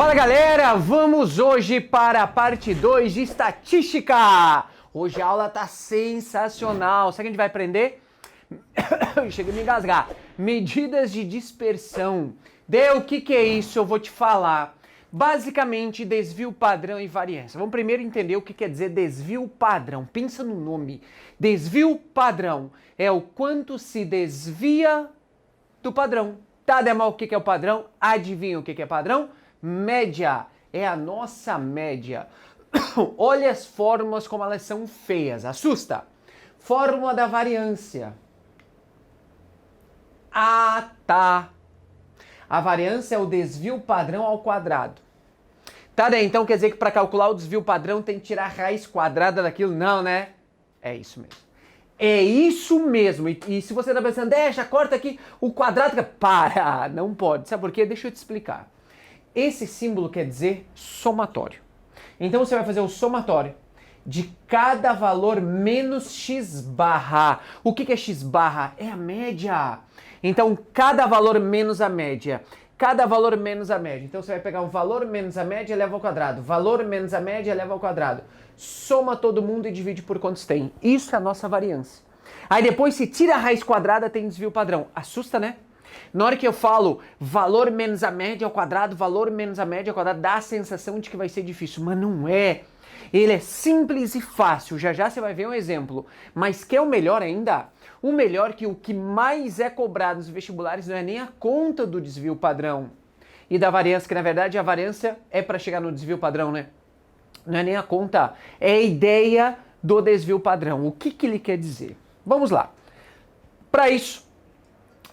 Fala galera, vamos hoje para a parte 2 de estatística. Hoje a aula tá sensacional. Sabe o que a gente vai aprender? Chega a me engasgar. Medidas de dispersão. O que é isso? Eu vou te falar. Basicamente, desvio padrão e variância. Vamos primeiro entender o que quer dizer desvio padrão. Pensa no nome. Desvio padrão é o quanto se desvia do padrão. Tá, Demal, o que é o padrão? Adivinha o que é padrão? Média. É a nossa média. Olha as fórmulas como elas são feias. Assusta. Fórmula da variância. Ah, tá. A variância é o desvio padrão ao quadrado. Tá, né? Então quer dizer que para calcular o desvio padrão tem que tirar a raiz quadrada daquilo? Não, né? É isso mesmo. É isso mesmo. E se você tá pensando, já corta aqui o quadrado. Para! Não pode. Sabe por quê? Deixa eu te explicar. Esse símbolo quer dizer somatório. Então você vai fazer o somatório de cada valor menos x barra. O que é x barra? É a média. Então, cada valor menos a média. Cada valor menos a média. Então, você vai pegar um valor menos a média e leva ao quadrado. Valor menos a média leva ao quadrado. Soma todo mundo e divide por quantos tem. Isso é a nossa variância. Aí depois, se tira a raiz quadrada, tem desvio padrão. Assusta, né? Na hora que eu falo valor menos a média ao quadrado, valor menos a média ao quadrado, dá a sensação de que vai ser difícil. Mas não é. Ele é simples e fácil. Já já você vai ver um exemplo. Mas quer o melhor ainda? O melhor que o que mais é cobrado nos vestibulares não é nem a conta do desvio padrão e da variância, que na verdade a variância é para chegar no desvio padrão, né? Não é nem a conta, é a ideia do desvio padrão. O que ele quer dizer? Vamos lá. Para isso,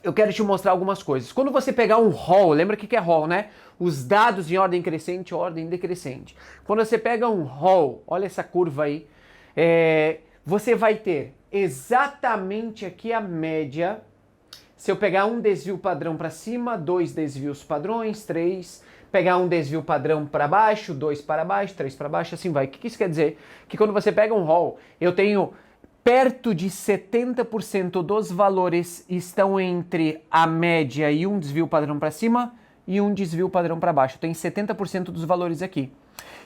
eu quero te mostrar algumas coisas. Quando você pegar um rol, lembra o que é rol, né? Os dados em ordem crescente e ordem decrescente. Quando você pega um rol, olha essa curva aí, você vai ter exatamente aqui a média. Se eu pegar um desvio padrão para cima, 2 desvios padrões, 3, pegar um desvio padrão para baixo, 2 para baixo, 3 para baixo, assim vai. O que isso quer dizer? Que quando você pega um rol, eu tenho perto de 70% dos valores estão entre a média e um desvio padrão para cima e um desvio padrão para baixo. Eu tenho 70% dos valores aqui.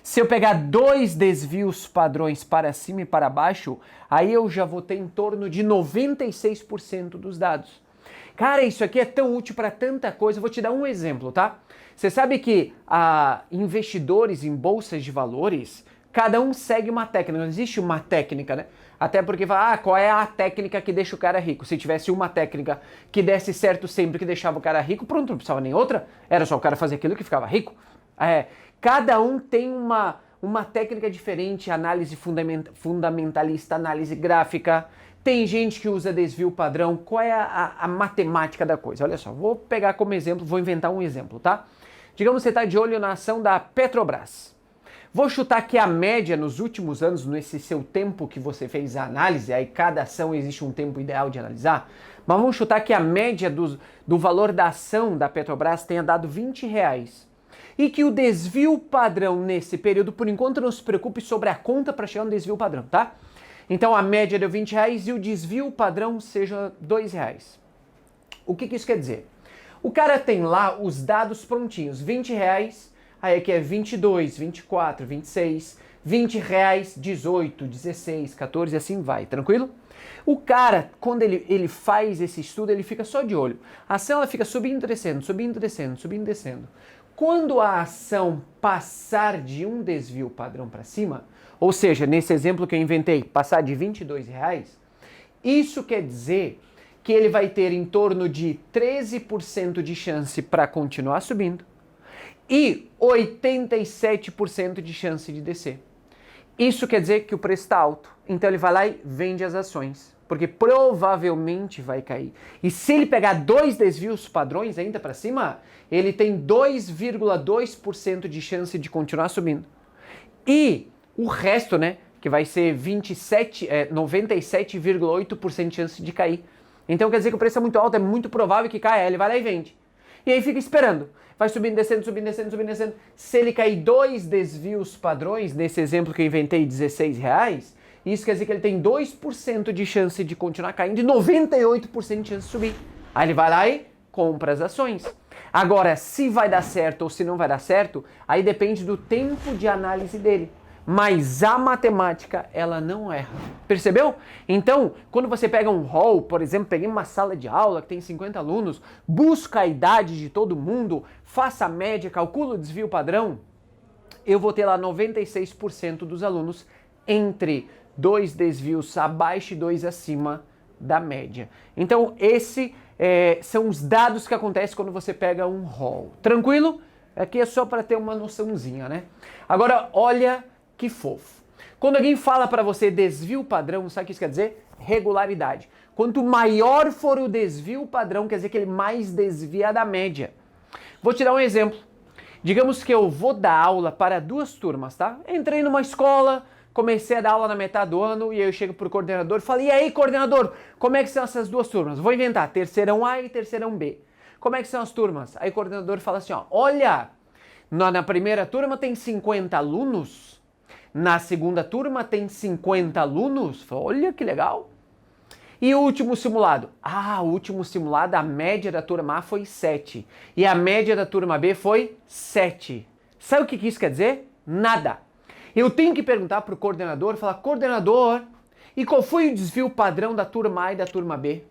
Se eu pegar 2 desvios padrões para cima e para baixo, aí eu já vou ter em torno de 96% dos dados. Cara, isso aqui é tão útil para tanta coisa. Eu vou te dar um exemplo, tá? Você sabe que investidores em bolsas de valores, cada um segue uma técnica. Não existe uma técnica, né? Até porque fala, qual é a técnica que deixa o cara rico? Se tivesse uma técnica que desse certo sempre, que deixava o cara rico, pronto, não precisava nem outra. Era só o cara fazer aquilo que ficava rico. Cada um tem uma técnica diferente, análise fundamentalista, análise gráfica. Tem gente que usa desvio padrão. Qual é a matemática da coisa? Olha só, vou pegar como exemplo, vou inventar um exemplo, tá? Digamos que você está de olho na ação da Petrobras. Vou chutar que a média nos últimos anos, nesse seu tempo que você fez a análise, aí cada ação existe um tempo ideal de analisar, mas vamos chutar que a média do valor da ação da Petrobras tenha dado R$20. E que o desvio padrão nesse período, por enquanto, não se preocupe sobre a conta para chegar no desvio padrão, tá? Então a média deu R$20 e o desvio padrão seja R$2. O que isso quer dizer? O cara tem lá os dados prontinhos, R$20, aí aqui é 22, 24, 26, R$20, 18, 16, 14 e assim vai, tranquilo? O cara, quando ele faz esse estudo, ele fica só de olho. A ação ela fica subindo, descendo, subindo, descendo, subindo, descendo. Quando a ação passar de um desvio padrão para cima, ou seja, nesse exemplo que eu inventei, passar de R$22, isso quer dizer que ele vai ter em torno de 13% de chance para continuar subindo e 87% de chance de descer. Isso quer dizer que o preço está alto. Então ele vai lá e vende as ações, porque provavelmente vai cair. E se ele pegar 2 desvios padrões ainda para cima, ele tem 2,2% de chance de continuar subindo. E o resto, né, que vai ser 97,8% de chance de cair. Então quer dizer que o preço é muito alto, é muito provável que caia. Ele vai lá e vende. E aí fica esperando. Vai subindo, descendo, subindo, descendo, subindo, descendo. Se ele cair 2 desvios padrões, nesse exemplo que eu inventei, R$16, isso quer dizer que ele tem 2% de chance de continuar caindo e 98% de chance de subir. Aí ele vai lá e compra as ações. Agora, se vai dar certo ou se não vai dar certo, aí depende do tempo de análise dele. Mas a matemática, ela não erra. Percebeu? Então, quando você pega um hall, por exemplo, peguei uma sala de aula que tem 50 alunos, busca a idade de todo mundo, faça a média, calcula o desvio padrão, eu vou ter lá 96% dos alunos entre 2 desvios abaixo e 2 acima da média. Então, são os dados que acontecem quando você pega um hall. Tranquilo? Aqui é só para ter uma noçãozinha, né? Agora, olha que fofo. Quando alguém fala para você desvio padrão, sabe o que isso quer dizer? Regularidade. Quanto maior for o desvio padrão, quer dizer que ele mais desvia da média. Vou te dar um exemplo. Digamos que eu vou dar aula para 2 turmas, tá? Entrei numa escola, comecei a dar aula na metade do ano e aí eu chego pro coordenador e falo: e aí, coordenador, como é que são essas 2 turmas? Vou inventar, terceirão A e terceirão B. Como é que são as turmas? Aí o coordenador fala assim, ó, olha, na primeira turma tem 50 alunos, na segunda turma tem 50 alunos, olha que legal. E o último simulado? Ah, o último simulado, a média da turma A foi 7 e a média da turma B foi 7. Sabe o que isso quer dizer? Nada. Eu tenho que perguntar para o coordenador, falar, coordenador, e qual foi o desvio padrão da turma A e da turma B?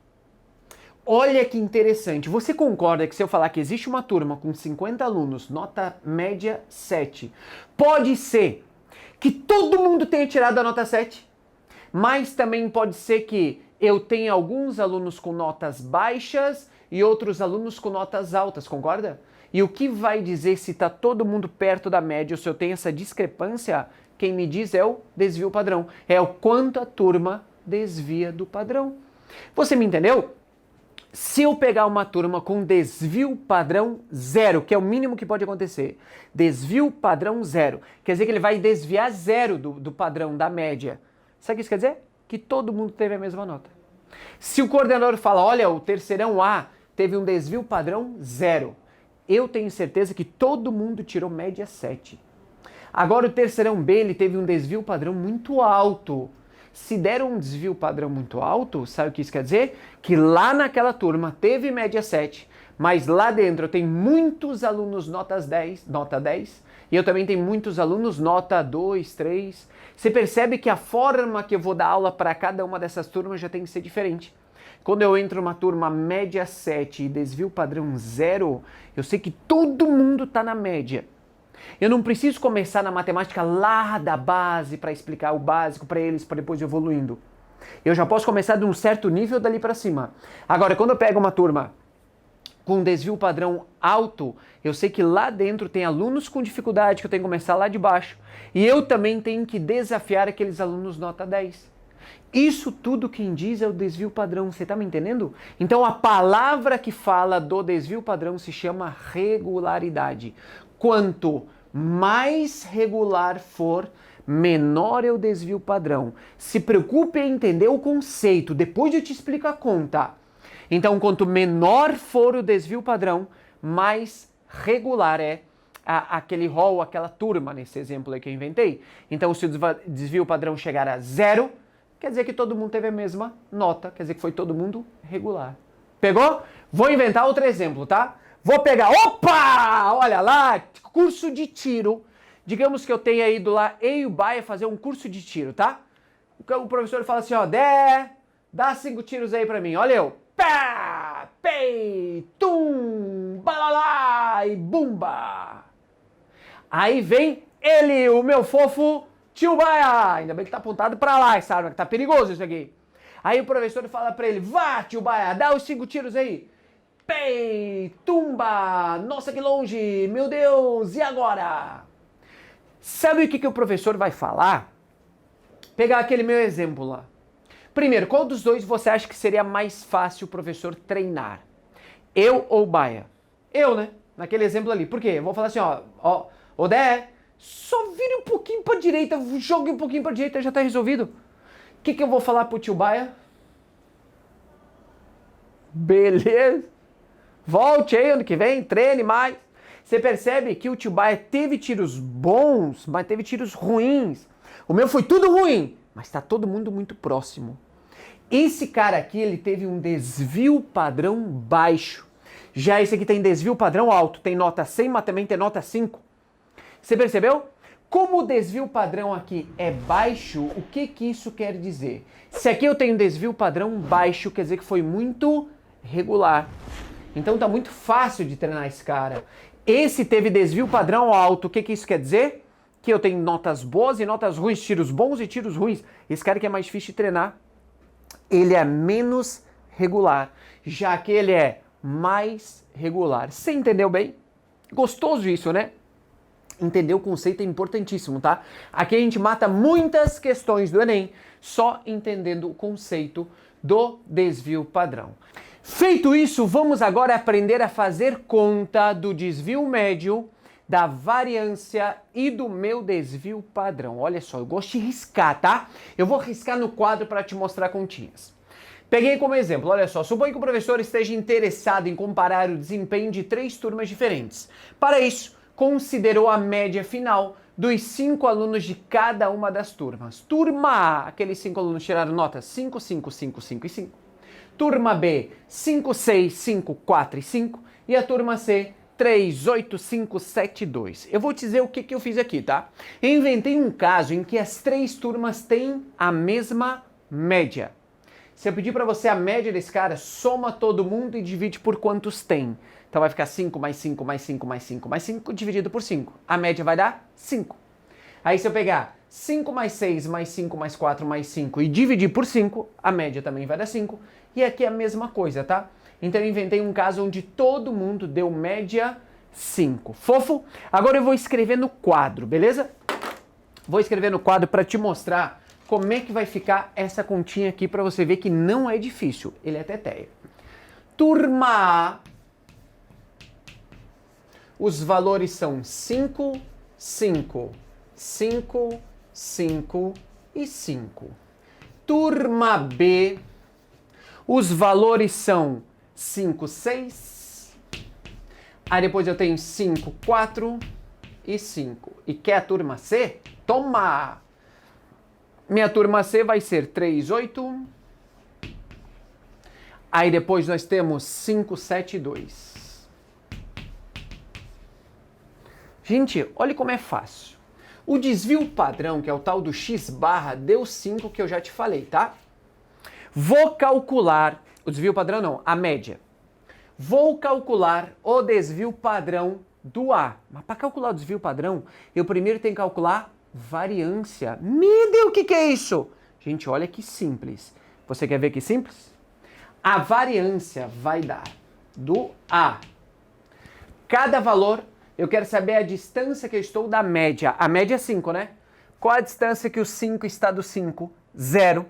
Olha que interessante, você concorda que se eu falar que existe uma turma com 50 alunos, nota média 7, pode ser que todo mundo tenha tirado a nota 7, mas também pode ser que eu tenha alguns alunos com notas baixas e outros alunos com notas altas, concorda? E o que vai dizer se está todo mundo perto da média ou se eu tenho essa discrepância? Quem me diz é o desvio padrão. É o quanto a turma desvia do padrão. Você me entendeu? Se eu pegar uma turma com desvio padrão 0, que é o mínimo que pode acontecer, desvio padrão 0, quer dizer que ele vai desviar 0 do padrão, da média. Sabe o que isso quer dizer? Que todo mundo teve a mesma nota. Se o coordenador fala, olha, o terceirão A teve um desvio padrão 0, eu tenho certeza que todo mundo tirou média 7. Agora o terceirão B, ele teve um desvio padrão muito alto. Se der um desvio padrão muito alto, sabe o que isso quer dizer? Que lá naquela turma teve média 7, mas lá dentro eu tenho muitos alunos nota 10, e eu também tenho muitos alunos nota 2, 3. Você percebe que a forma que eu vou dar aula para cada uma dessas turmas já tem que ser diferente. Quando eu entro numa turma média 7 e desvio padrão 0, eu sei que todo mundo está na média. Eu não preciso começar na matemática lá da base para explicar o básico para eles, para depois evoluindo. Eu já posso começar de um certo nível dali para cima. Agora, quando eu pego uma turma com desvio padrão alto, eu sei que lá dentro tem alunos com dificuldade, que eu tenho que começar lá de baixo. E eu também tenho que desafiar aqueles alunos nota 10. Isso tudo quem diz é o desvio padrão, você está me entendendo? Então a palavra que fala do desvio padrão se chama regularidade. Quanto mais regular for, menor é o desvio padrão. Se preocupe em entender o conceito, depois eu te explico a conta. Então, quanto menor for o desvio padrão, mais regular é aquele hall, aquela turma, nesse exemplo aí que eu inventei. Então, se o desvio padrão chegar a 0, quer dizer que todo mundo teve a mesma nota, quer dizer que foi todo mundo regular. Pegou? Vou inventar outro exemplo, tá? Vou pegar, opa! Olha lá, curso de tiro. Digamos que eu tenha ido lá, eu e o Baia fazer um curso de tiro, tá? O professor fala assim, ó, dá 5 tiros aí pra mim. Olha eu, pá, pei, tum, balalá e bumba. Aí vem ele, o meu fofo tio Baia. Ainda bem que tá apontado pra lá essa arma, que tá perigoso isso aqui. Aí o professor fala pra ele, vá tio Baia, dá os 5 tiros aí. Pei, tumba, nossa que longe, meu Deus, e agora? Sabe o que o professor vai falar? Pegar aquele meu exemplo lá. Primeiro, qual dos dois você acha que seria mais fácil o professor treinar? Eu ou o Baia? Eu, né? Naquele exemplo ali. Por quê? Eu vou falar assim, ó, Odé, só vire um pouquinho pra direita, jogue um pouquinho pra direita, já tá resolvido. O que eu vou falar pro tio Baia? Beleza. Volte aí ano que vem, treine mais. Você percebe que o tio Baia teve tiros bons, mas teve tiros ruins. O meu foi tudo ruim, mas está todo mundo muito próximo. Esse cara aqui, ele teve um desvio padrão baixo. Já esse aqui tem desvio padrão alto, tem nota 100, mas também tem nota 5. Você percebeu? Como o desvio padrão aqui é baixo, o que isso quer dizer? Se aqui eu tenho desvio padrão baixo, quer dizer que foi muito regular. Então tá muito fácil de treinar esse cara. Esse teve desvio padrão alto, o que isso quer dizer? Que eu tenho notas boas e notas ruins, tiros bons e tiros ruins. Esse cara que é mais difícil de treinar, ele é menos regular, já que ele é mais regular. Você entendeu bem? Gostoso isso, né? Entender o conceito é importantíssimo, tá? Aqui a gente mata muitas questões do Enem só entendendo o conceito do desvio padrão. Feito isso, vamos agora aprender a fazer conta do desvio médio, da variância e do meu desvio padrão. Olha só, eu gosto de riscar, tá? Eu vou riscar no quadro para te mostrar continhas. Peguei como exemplo, olha só, suponha que o professor esteja interessado em comparar o desempenho de 3 turmas diferentes. Para isso, considerou a média final dos 5 alunos de cada uma das turmas. Turma A, aqueles 5 alunos tiraram notas 5, 5, 5, 5 e 5. Turma B, 5, 6, 5, 4 e 5. E a turma C, 3, 8, 5, 7, 2. Eu vou te dizer o que eu fiz aqui, tá? Eu inventei um caso em que as 3 turmas têm a mesma média. Se eu pedir para você a média desse cara, soma todo mundo e divide por quantos tem. Então vai ficar 5 mais 5 mais 5 mais 5 mais 5 dividido por 5. A média vai dar 5. Aí se eu pegar 5 mais 6 mais 5 mais 4 mais 5 e dividir por 5, a média também vai dar 5. E aqui é a mesma coisa, tá? Então eu inventei um caso onde todo mundo deu média 5. Fofo? Agora eu vou escrever no quadro, beleza? Vou escrever no quadro para te mostrar como é que vai ficar essa continha aqui para você ver que não é difícil. Ele é teteia. Turma A, os valores são 5, 5, 5, 5 e 5. Turma B, os valores são 5, 6. Aí depois eu tenho 5, 4 e 5. E quer a turma C? Toma! Minha turma C vai ser 3, 8. Aí depois nós temos 5, 7 e 2. Gente, olha como é fácil. O desvio padrão, que é o tal do x barra, deu 5 que eu já te falei, tá? Vou calcular, o desvio padrão não, a média. Vou calcular o desvio padrão do A. Mas para calcular o desvio padrão, eu primeiro tenho que calcular variância. Me Deus, o que é isso? Gente, olha que simples. Você quer ver que simples? A variância vai dar do A. Cada valor, eu quero saber a distância que eu estou da média. A média é 5, né? Qual a distância que o 5 está do 5? 0.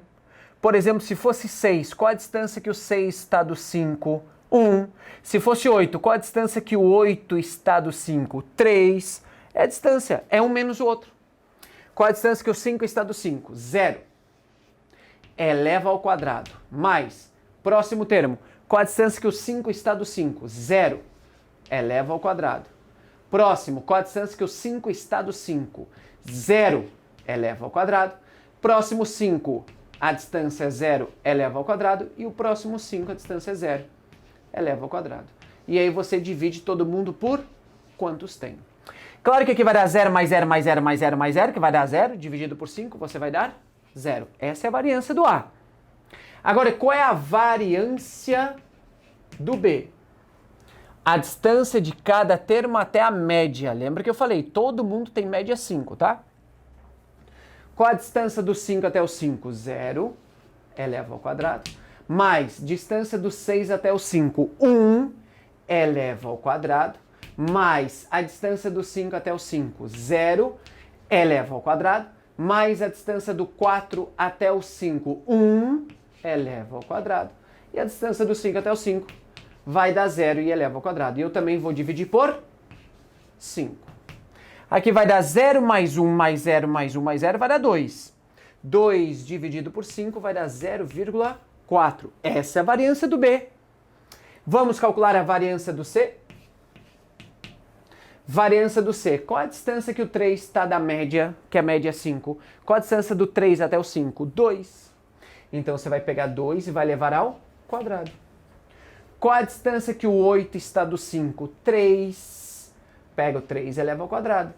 Por exemplo, se fosse 6, qual a distância que o 6 está do 5? 1. Se fosse 8, qual a distância que o 8 está do 5? 3. É a distância, é um menos o outro. Qual a distância que o 5 está do 5? 0. Eleva ao quadrado. Mais, próximo termo. Qual a distância que o 5 está do 5? 0. Eleva ao quadrado. Próximo, qual a distância que o 5 está do 5? 0. Eleva ao quadrado. Próximo 5, a distância é 0, eleva ao quadrado. E o próximo 5, a distância é 0, eleva ao quadrado. E aí você divide todo mundo por quantos tem. Claro que aqui vai dar 0 mais 0 mais 0 mais 0 mais 0, que vai dar 0, dividido por 5, você vai dar 0. Essa é a variância do A. Agora, qual é a variância do B? A distância de cada termo até a média. Lembra que eu falei, todo mundo tem média 5, tá? Qual a distância do 5 até o 5? 0, eleva ao quadrado. Mais, distância do 6 até o 5, 1, eleva ao quadrado. Mais a distância do 5 até o 5, 0, eleva ao quadrado. Mais a distância do 4 até o 5, 1, eleva ao quadrado. E a distância do 5 até o 5 vai dar 0 e eleva ao quadrado. E eu também vou dividir por 5. Aqui vai dar 0 mais 1 mais 0 mais 1 mais 0 vai dar 2. 2 dividido por 5 vai dar 0,4. Essa é a variância do B. Vamos calcular a variância do C? Variância do C. Qual a distância que o 3 está da média, que a média é 5? Qual a distância do 3 até o 5? 2. Então você vai pegar 2 e vai levar ao quadrado. Qual a distância que o 8 está do 5? 3. Pega o 3 e eleva ao quadrado.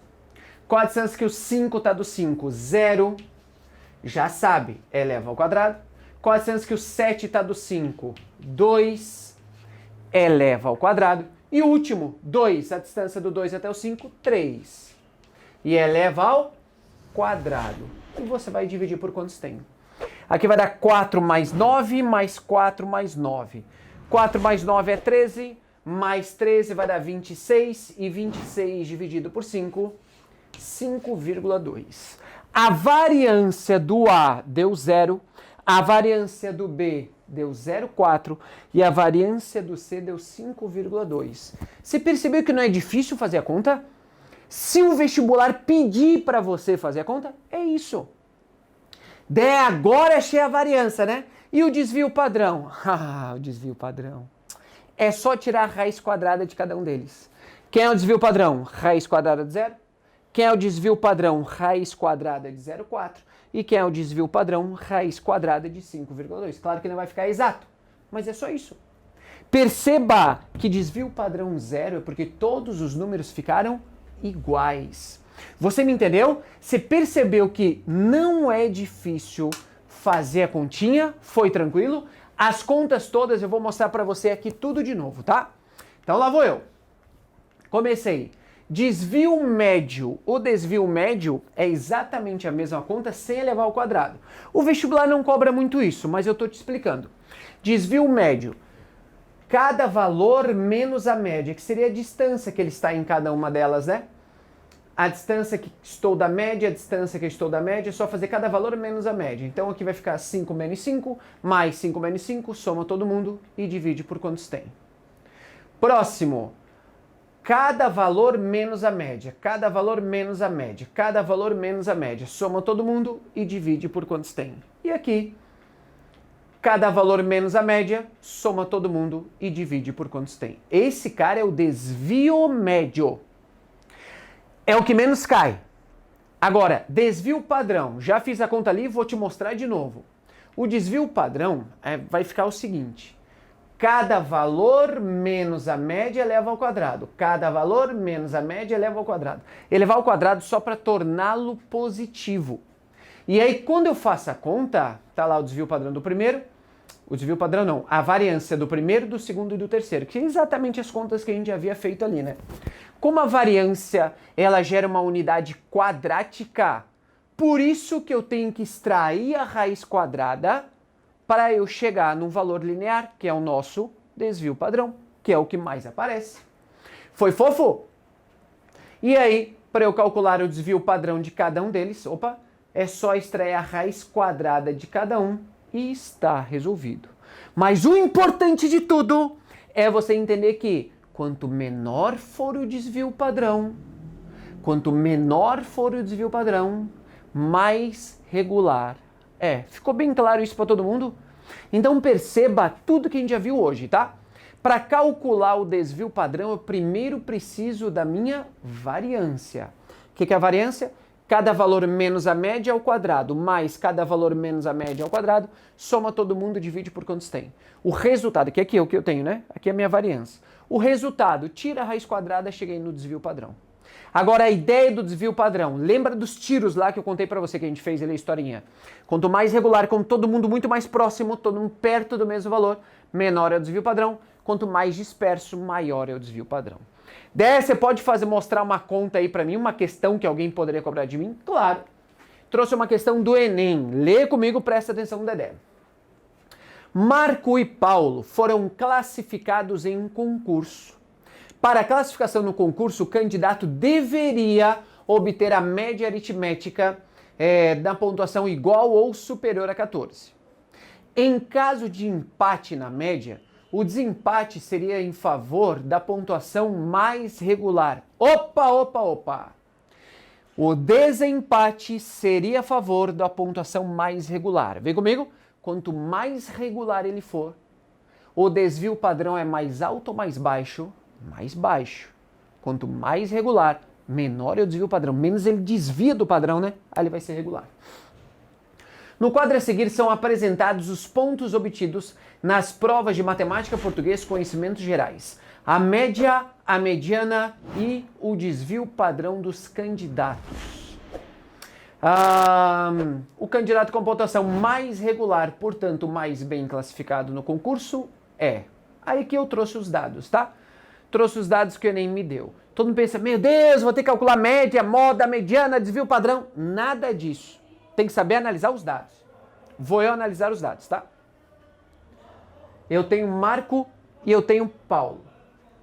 Qual a distância que o 5 está do 5? 0. Já sabe, eleva ao quadrado. Qual a distância que o 7 está do 5? 2. Eleva ao quadrado. E o último, 2. A distância do 2 até o 5? 3. E eleva ao quadrado. E você vai dividir por quantos tem? Aqui vai dar 4 mais 9, mais 4 mais 9. 4 mais 9 é 13, mais 13 vai dar 26, e 26 dividido por 5, 5,2. A variância do A deu 0, a variância do B deu 0,4 e a variância do C deu 5,2. Você percebeu que não é difícil fazer a conta? Se o vestibular pedir para você fazer a conta, é isso. Agora achei a variância, né? E o desvio padrão? Ah, o desvio padrão. É só tirar a raiz quadrada de cada um deles. Quem é o desvio padrão? Raiz quadrada de 0. Quem é o desvio padrão? Raiz quadrada de 0,4. E quem é o desvio padrão? Raiz quadrada de 5,2. Claro que não vai ficar exato, mas é só isso. Perceba que desvio padrão 0 é porque todos os números ficaram iguais. Você me entendeu? Você percebeu que não é difícil fazer a continha? Foi tranquilo? As contas todas eu vou mostrar para você aqui tudo de novo, tá? Então lá vou eu. Comecei. Desvio médio. O desvio médio é exatamente a mesma conta sem elevar ao quadrado. O vestibular não cobra muito isso, mas eu tô te explicando. Desvio médio. Cada valor menos a média, que seria a distância que ele está em cada uma delas, né? A distância que estou da média, a distância que estou da média, é só fazer cada valor menos a média. Então aqui vai ficar 5 menos 5, mais 5 menos 5, soma todo mundo e divide por quantos tem. Próximo. Cada valor menos a média, cada valor menos a média, cada valor menos a média, soma todo mundo e divide por quantos tem. E aqui, cada valor menos a média, soma todo mundo e divide por quantos tem. Esse cara é o desvio médio. É o que menos cai. Agora, desvio padrão. Já fiz a conta ali e vou te mostrar de novo. O desvio padrão vai ficar o seguinte. Cada valor menos a média eleva ao quadrado. Cada valor menos a média eleva ao quadrado. Elevar ao quadrado só para torná-lo positivo. E aí, quando eu faço a conta, tá lá o desvio padrão do primeiro. O desvio padrão não. A variância do primeiro, do segundo e do terceiro. Que é exatamente as contas que a gente havia feito ali, né? Como a variância, ela gera uma unidade quadrática, por isso que eu tenho que extrair a raiz quadrada para eu chegar num valor linear, que é o nosso desvio padrão, que é o que mais aparece. Foi fofo? E aí, para eu calcular o desvio padrão de cada um deles, é só extrair a raiz quadrada de cada um e está resolvido. Mas o importante de tudo é você entender que quanto menor for o desvio padrão, mais regular é. Ficou bem claro isso para todo mundo? Então perceba tudo que a gente já viu hoje, tá? Para calcular o desvio padrão, eu primeiro preciso da minha variância. O que é a variância? Cada valor menos a média ao quadrado, mais cada valor menos a média ao quadrado, soma todo mundo e divide por quantos tem. O resultado, que aqui é o que eu tenho, né? Aqui é a minha variância. O resultado, tira a raiz quadrada, cheguei no desvio padrão. Agora a ideia do desvio padrão, lembra dos tiros lá que eu contei pra você que a gente fez ali a historinha? Quanto mais regular, com todo mundo muito mais próximo, todo mundo perto do mesmo valor, menor é o desvio padrão. Quanto mais disperso, maior é o desvio padrão. Daí você pode mostrar uma conta aí pra mim, uma questão que alguém poderia cobrar de mim? Claro. Trouxe uma questão do Enem. Lê comigo, presta atenção, Dedé. Marco e Paulo foram classificados em um concurso. Para a classificação no concurso, o candidato deveria obter a média aritmética da pontuação igual ou superior a 14. Em caso de empate na média, o desempate seria em favor da pontuação mais regular. Opa! O desempate seria a favor da pontuação mais regular. Vem comigo? Quanto mais regular ele for, o desvio padrão é mais alto ou mais baixo? Mais baixo. Quanto mais regular, menor é o desvio padrão. Menos ele desvia do padrão, né? Aí ele vai ser regular. No quadro a seguir são apresentados os pontos obtidos nas provas de matemática, português, conhecimentos gerais. A média, a mediana e o desvio padrão dos candidatos. O candidato com pontuação mais regular, portanto, mais bem classificado no concurso é... Aí que eu trouxe os dados, tá? Trouxe os dados que o Enem me deu. Todo mundo pensa, meu Deus, vou ter que calcular média, moda, mediana, desvio padrão. Nada disso. Tem que saber analisar os dados. Vou eu analisar os dados, tá? Eu tenho Marco e eu tenho Paulo.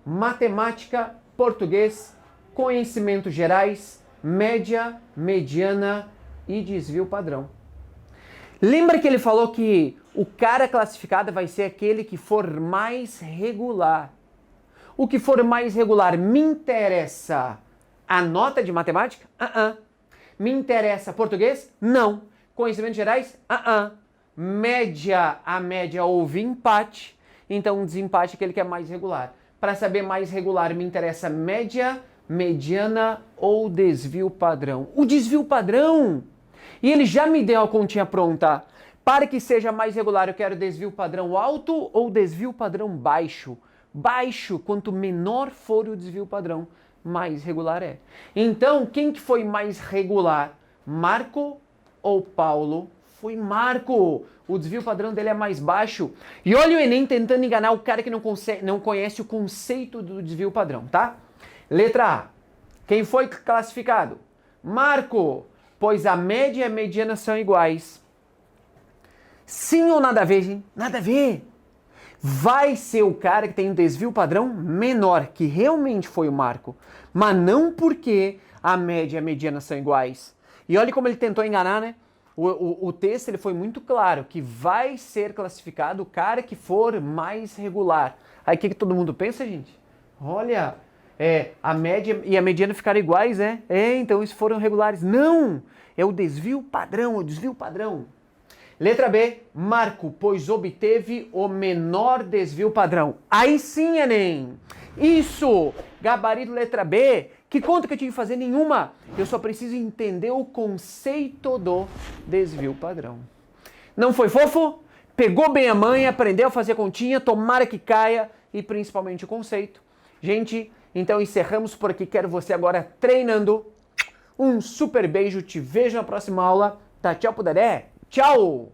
Matemática, português, conhecimentos gerais, média, mediana e desvio padrão. Lembra que ele falou que o cara classificado vai ser aquele que for mais regular. O que for mais regular me interessa a nota de matemática? Me interessa português? Não. Conhecimentos gerais? Média, a média houve empate, então um desempate é aquele que é mais regular. Para saber mais regular me interessa média, mediana ou desvio padrão. O desvio padrão! E ele já me deu a continha pronta. Para que seja mais regular, eu quero desvio padrão alto ou desvio padrão baixo? Baixo, quanto menor for o desvio padrão, mais regular é. Então, quem que foi mais regular? Marco ou Paulo? Foi Marco. O desvio padrão dele é mais baixo. E olha o Enem tentando enganar o cara que não conhece o conceito do desvio padrão, tá? Letra A. Quem foi classificado? Marco, pois a média e a mediana são iguais. Sim ou nada a ver, gente? Nada a ver. Vai ser o cara que tem um desvio padrão menor, que realmente foi o Marco. Mas não porque a média e a mediana são iguais. E olha como ele tentou enganar, né? O texto ele foi muito claro, que vai ser classificado o cara que for mais regular. Aí o que todo mundo pensa, gente? Olha, a média e a mediana ficaram iguais, né? Então eles foram regulares. Não! É o desvio padrão, o desvio padrão. Letra B, Marco, pois obteve o menor desvio padrão. Aí sim, Enem! Isso! Gabarito letra B. Que conta que eu tinha que fazer? Nenhuma. Eu só preciso entender o conceito do desvio padrão. Não foi fofo? Pegou bem a manha, aprendeu a fazer continha, tomara que caia e principalmente o conceito. Gente, então encerramos por aqui. Quero você agora treinando. Um super beijo, te vejo na próxima aula. Tá, tchau pro Dedé. Tchau!